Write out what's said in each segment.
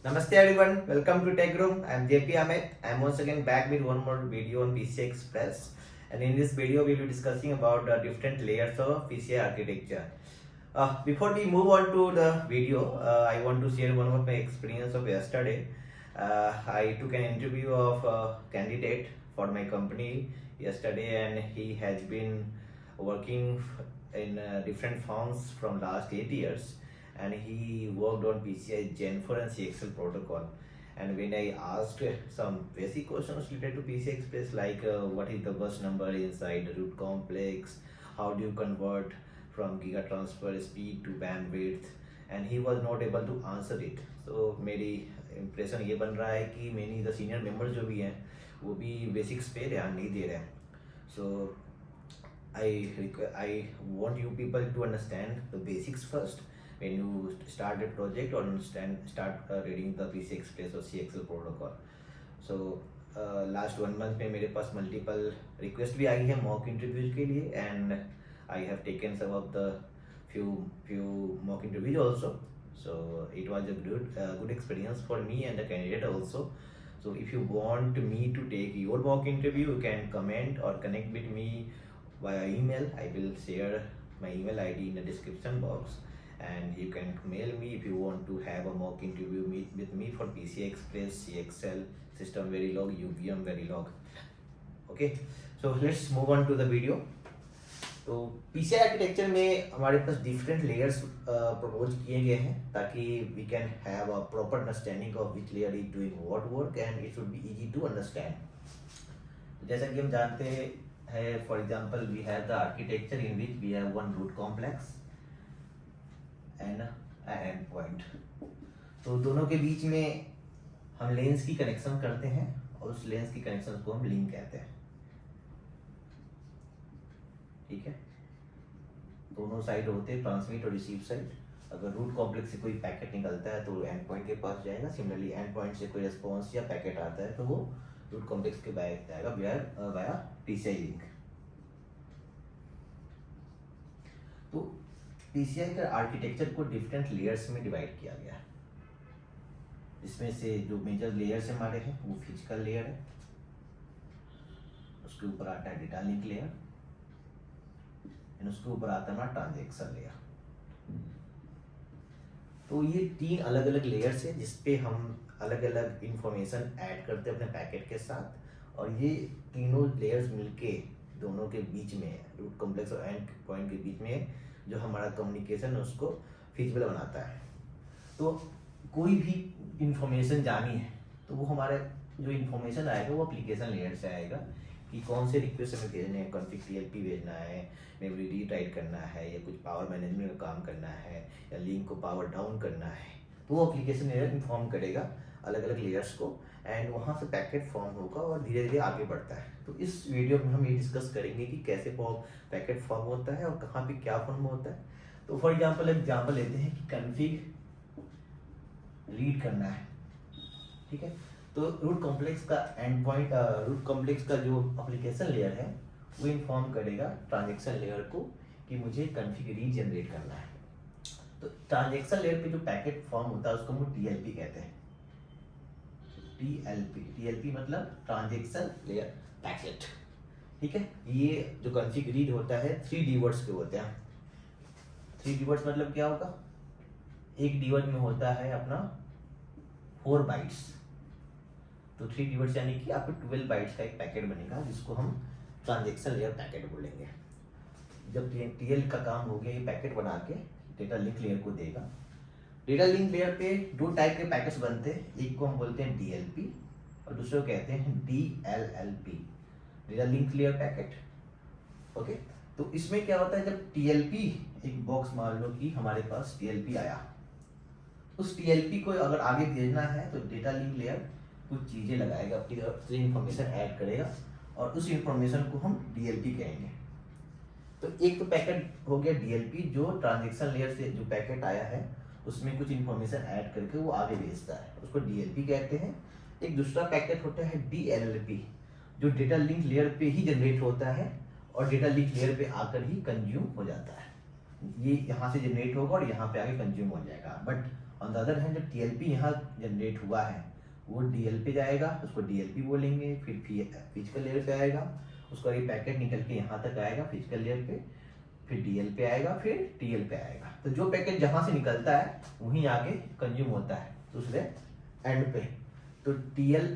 Namaste everyone, welcome to Tech Room. I'm JP Amit. I'm once again back with one more video on PCI Express. And in this video, we'll be discussing about the different layers of PCI architecture. Before we move on to the video, I want to share one of my experience of yesterday. I took an interview of a candidate for my company yesterday, and he has been working in different firms from last 8 years, and he worked on PCI Gen 4 and CXL protocol. And when I asked some basic questions related to PCI Express, like what is the bus number inside the root complex, how do you convert from giga transfer speed to bandwidth, and he was not able to answer it. So मेरी impression ये बन रहा है कि many the senior members जो भी हैं वो भी basics पे ध्यान नहीं दे रहे हैं. So I want you people to understand the basics first when you start a project, or start reading the PCI Express or CXL protocol. So last 1 month में मेरे पास multiple request भी आई है mock interviews के लिए, and I have taken some of the few mock interviews also. So it was a good experience for me and the candidate also. So if you want me to take your mock interview, you can comment or connect with me via email. I will share my email ID in the description box, and you can mail me if you want to have a mock interview with me for PCI Express, CXL, System Verilog, UVM Verilog. Okay, so let's move on to the video. तो PCI architecture में हमारे पास different layers propose किए गए हैं ताकि we can have a proper understanding of which layer is doing what work, and it should be easy to understand. जैसा कि हम जानते हैं, for example we have the architecture in which we have one root complex and end point. तो दोनों के बीच में हम लेंस की कनेक्शन करते हैं, और उस लेंस की कनेक्शन को हम लिंक कहते हैं. ठीक है, दोनों साइड होते हैं ट्रांसमिट और रिसीव साइड. अगर रूट कॉम्प्लेक्स से कोई पैकेट निकलता है तो एंड पॉइंट के पास जाएगा. सिमिलरली एंड पॉइंट से कोई रिस्पॉन्स या पैकेट आता है तो वो रूट कॉम्प्लेक्स के बाहर जाएगा वाया पीसीआई लिंक. तो पीसीआई का आर्किटेक्चर को डिफरेंट लेयर्स में डिवाइड किया गया है. इसमें से जो मेजर लेयर्स हमारे हैं वो फिजिकल लेयर है, उसके ऊपर आता है डेटा लिंक लेयर, उसके ऊपर आता है ट्रांजैक्शन लेयर. तो ये 3 अलग अलग लेयर्स है जिसपे हम अलग अलग इंफॉर्मेशन ऐड करते हैं अपने पैकेट के साथ, और ये तीनों लेयर्स मिलके दोनों के बीच में, रूट कॉम्प्लेक्स और एंड पॉइंट के बीच में जो हमारा कम्युनिकेशन है उसको फिजिबल बनाता है. तो कोई भी इंफॉर्मेशन जानी है तो वो हमारे जो इंफॉर्मेशन आएगा वो एप्लीकेशन लेयर से आएगा कि कौन से रिक्वेस्ट हमें भेजने हैं, कॉन्फ़िग टीएलपी भेजना है, मेमोरी रीड राइट करना है, या कुछ पावर मैनेजमेंट का काम करना है, या लिंक को पावर डाउन करना है. तो वो एप्लीकेशन लेयर इन्फॉर्म करेगा अलग अलग लेयर्स को, एंड वहाँ से पैकेट फॉर्म होगा और धीरे धीरे आगे बढ़ता है. तो इस वीडियो में हम ये डिस्कस करेंगे कि कैसे पैकेट फॉर्म होता है और कहाँ पे क्या फॉर्म होता है. तो फॉर एग्जाम्पल लेते हैं कि कॉन्फ़िग रीड करना है. ठीक है, तो रूट कॉम्प्लेक्स का एंड पॉइंट, रूट कॉम्प्लेक्स का जो एप्लीकेशन लेयर है वो इन्फॉर्म करेगा ट्रांजैक्शन लेयर को कि मुझे कॉन्फ़िग रीड जनरेट करना है. तो ट्रांजैक्शन लेयर पे जो पैकेट फॉर्म होता है उसको हम टीएलपी कहते हैं. टीएलपी मतलब ट्रांजैक्शन लेयर पैकेट. ठीक है, ये जो कॉन्फ़िग रीड होता है 3 डीवर्ड्स के होते हैं. 3 डीवर्ड्स मतलब क्या होगा, एक डीवर्ड में होता है अपना 4 बाइट्स. तो 3 डीवर्ड्स यानी कि आपको 12 बाइट्स का एक पैकेट बनेगा जिसको हम ट्रांजैक्शन लेयर पैकेट बोलेंगे. जब टीएल का काम हो गया, ये पैकेट बना के डेटा लिंक लेयर को देगा. डेटा लिंक लेयर पे 2 टाइप के पैकेट्स बनते हैं. एक को हम बोलते हैं डीएलपी और दूसरे को कहते हैं DLLP, data link layer packet. Okay, तो इसमें क्या होता है, जब टीएलपी, एक बॉक्स मान लो कि हमारे पास टीएलपी आया, उस टीएलपी को अगर आगे भेजना है तो डेटा लिंक लेयर कुछ चीज़ें लगाएगा, अपनी तरफ से इंफॉर्मेशन ऐड करेगा, और उस इंफॉर्मेशन को हम डीएलपी कहेंगे. तो एक तो पैकेट हो गया डीएलपी जो ट्रांजैक्शन लेयर से जो पैकेट आया है उसमें कुछ इंफॉर्मेशन ऐड करके वो आगे भेजता है, उसको डीएलपी कहते हैं. एक दूसरा पैकेट होता है डीएलएलपी जो डेटा लिंक लेयर पे ही जनरेट होता है और डेटा लिंक लेयर पे आकर ही कंज्यूम हो जाता है. ये यहाँ से जनरेट होगा और यहाँ पे आगे कंज्यूम हो जाएगा, but on the other hand जब TLP यहाँ जनरेट हुआ है वो DL पे जाएगा, उसको DLP बोलेंगे, फिर फिजिकल लेयर पे आएगा, उसका ये पैकेट निकल के यहाँ तक आएगा फिजिकल लेयर पे, फिर DL पे आएगा, फिर TL पे आएगा। तो जो पैकेट जहाँ से निकलता है वहीं आके कंज्यूम होता है दूसरे एंड पे। तो TL,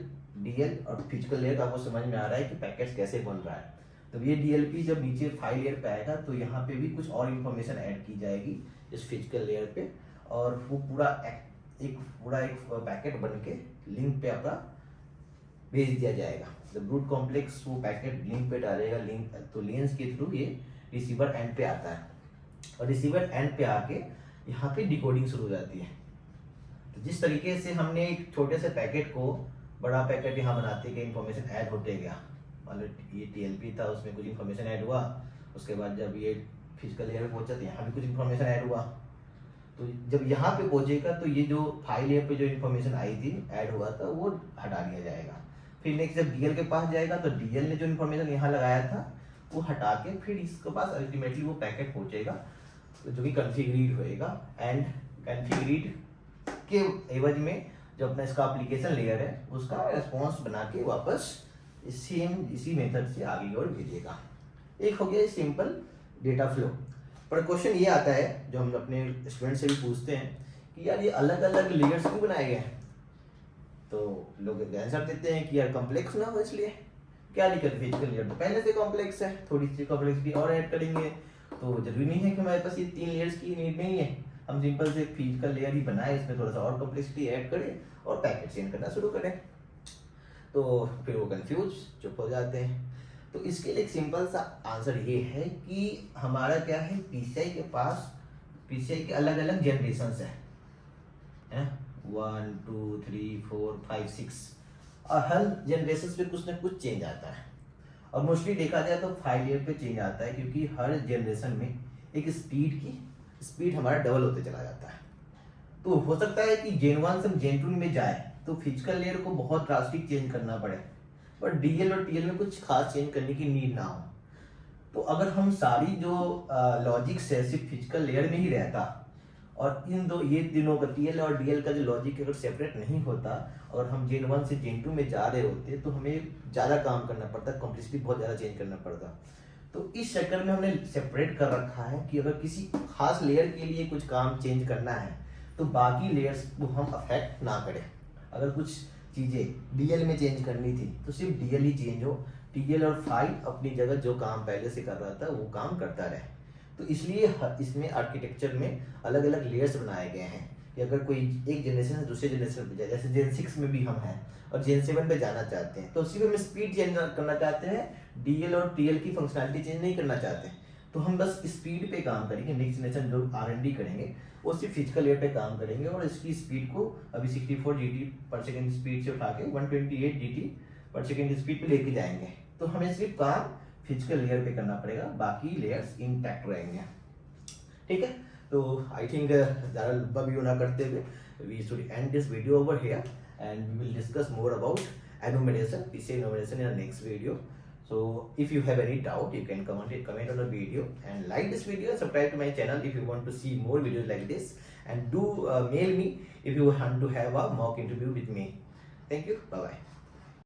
DL और फिजिकल लेयर का आपको समझ में आ रहा है कि पैकेट्स कैसे बन रहा है। तो ये DLP जब नीचे फाइल लेयर पे आएगा तो यहाँ पे भी कुछ और इन्फॉर्मेशन ऐड की जाएगी इस फिजिकल लेयर पे, और वो पूरा एक पैकेट बन के लिंक पे आपका भेज दिया जाएगा। जब रूट कॉम्प्लेक्स वो पैकेट लिंक पे डालेगा, लिंक तो लेंस के थ्रू ये रिसीवर एंड पे आता है, और रिसीवर एंड पे आके यहाँ पे डिकोडिंग शुरू हो जाती है। तो जिस तरीके से हमने एक छोटे से पैकेट को बड़ा पैकेट यहाँ बनाते गए, इन्फॉर्मेशन ऐड होते गया, मतलब ये TLP था उसमें कुछ इन्फॉर्मेशन ऐड हुआ, उसके बाद जब ये फिजिकल लेयर पे पहुंचा तो यहाँ भी कुछ इन्फॉर्मेशन ऐड हुआ, तो जब यहाँ पे पहुंचेगा तो ये जो फाइल लेयर पे जो इन्फॉर्मेशन आई थी ऐड हुआ था वो हटा दिया जाएगा। फिर नेक्स्ट जब DL के पास जाएगा तो DL ने जो इन्फॉर्मेशन यहाँ लगाया था वो हटा के फिर इसके पास अल्टीमेटली वो पैकेट पहुंचेगा जो कि कॉन्फ़िगरेड होएगा, एंड कॉन्फ़िगरेड के एवज में जो अपना इसका एप्लीकेशन लेयर है उसका रिस्पॉन्स बना के वापस इसी मेथड से आगे की ओर भेजेगा। एक हो गया सिंपल डेटा फ्लो। पर क्वेश्चन ये आता है जो हम अपने स्टूडेंट से भी पूछते हैं कि यार ये अलग अलग लेयर्स क्यों बनाए गए हैं, तो लोग आंसर देते हैं कि यार कॉम्प्लेक्स ना हो इसलिए। क्या दिक्कत, फिजिकल लेयर तो पहले से कॉम्प्लेक्स है, थोड़ी सी कॉम्प्लेक्सिटी और ऐड करेंगे, तो जरूरी नहीं है कि हमारे पास ये 3 लेयर्स की नीड नहीं है, हम सिंपल से फिजिकल लेयर ही बनाए, इसमें थोड़ा सा और कॉम्प्लेक्सिटी ऐड करें और पैकेट चेंज करना शुरू करें। तो फिर वो कंफ्यूज चुप हो जाते हैं। तो इसके लिए एक सिंपल सा आंसर ये है कि हमारा क्या है, PCI के पास PCI के अलग अलग जनरेशंस हैं, 1 2 3 4 5 6, और हर जनरेशन पे कुछ ना कुछ चेंज आता है, और मोस्टली देखा जाए तो फाइल लेयर पे चेंज आता है, क्योंकि हर जनरेशन में एक स्पीड हमारा डबल होते चला जाता है। तो हो सकता है कि Gen 1 से Gen 2 में जाए तो फिजिकल लेयर को बहुत ड्रास्टिक चेंज करना पड़े, पर DL और TL में कुछ खास चेंज करने की नीड ना हो। तो अगर हम सारी जो लॉजिक्स है सिर्फ फिजिकल लेयर में ही रहता, और ये तीनों का TL और DL का जो लॉजिक अगर सेपरेट नहीं होता और हम Gen 1 से Gen 2 में जा रहे होते तो हमें ज़्यादा काम करना पड़ता, कॉम्प्लेक्सिटी बहुत ज़्यादा चेंज करना पड़ता। तो इस चक्कर में हमने सेपरेट कर रखा है कि अगर किसी खास लेयर के लिए कुछ काम चेंज करना है तो बाकी लेयर्स को हम अफेक्ट ना करें। अगर कुछ चीज़ें DL में चेंज करनी थी तो सिर्फ DL ही चेंज हो, TL और फाइल अपनी जगह जो काम पहले से कर रहा था वो काम करता रहे। तो इसलिए इसमें आर्किटेक्चर में अलग अलग लेयर्स बनाए गए हैं कि अगर कोई एक जनरेशन से दूसरे जनरेशन पे जाए, जैसे Gen 6 में भी हम हैं और Gen 7 पे जाना चाहते हैं, तो उसी में हम स्पीड चेंज करना चाहते हैं, DL और TL की फंक्शनैलिटी चेंज नहीं करना चाहते हैं, तो हम बस स्पीड पे काम करेंगे। नेक्स्ट जनरेशन जो R&D करेंगे वो सिर्फ फिजिकल लेयर पे काम करेंगे, और इसकी स्पीड को अभी 64 GT पर सेकेंड स्पीड से उठा के 128 GT पर सेकेंड स्पीड पे लेके जाएंगे। तो हमें सिर्फ काम फिजिकल लेयर पे करना पड़ेगा, बाकी लेयर्स इंटैक्ट रहेंगे। ठीक है, तो आई थिंक ज़्यादा लंबा वीडियो ना करते हुए we should end this video over here, and we will discuss more about enumeration, PCI enumeration in the next video. So if you have any doubt, you can comment on the video and like this video and subscribe to my channel if you want to see more videos like this, and do mail me if you want to have a mock interview with me. Thank you, bye bye.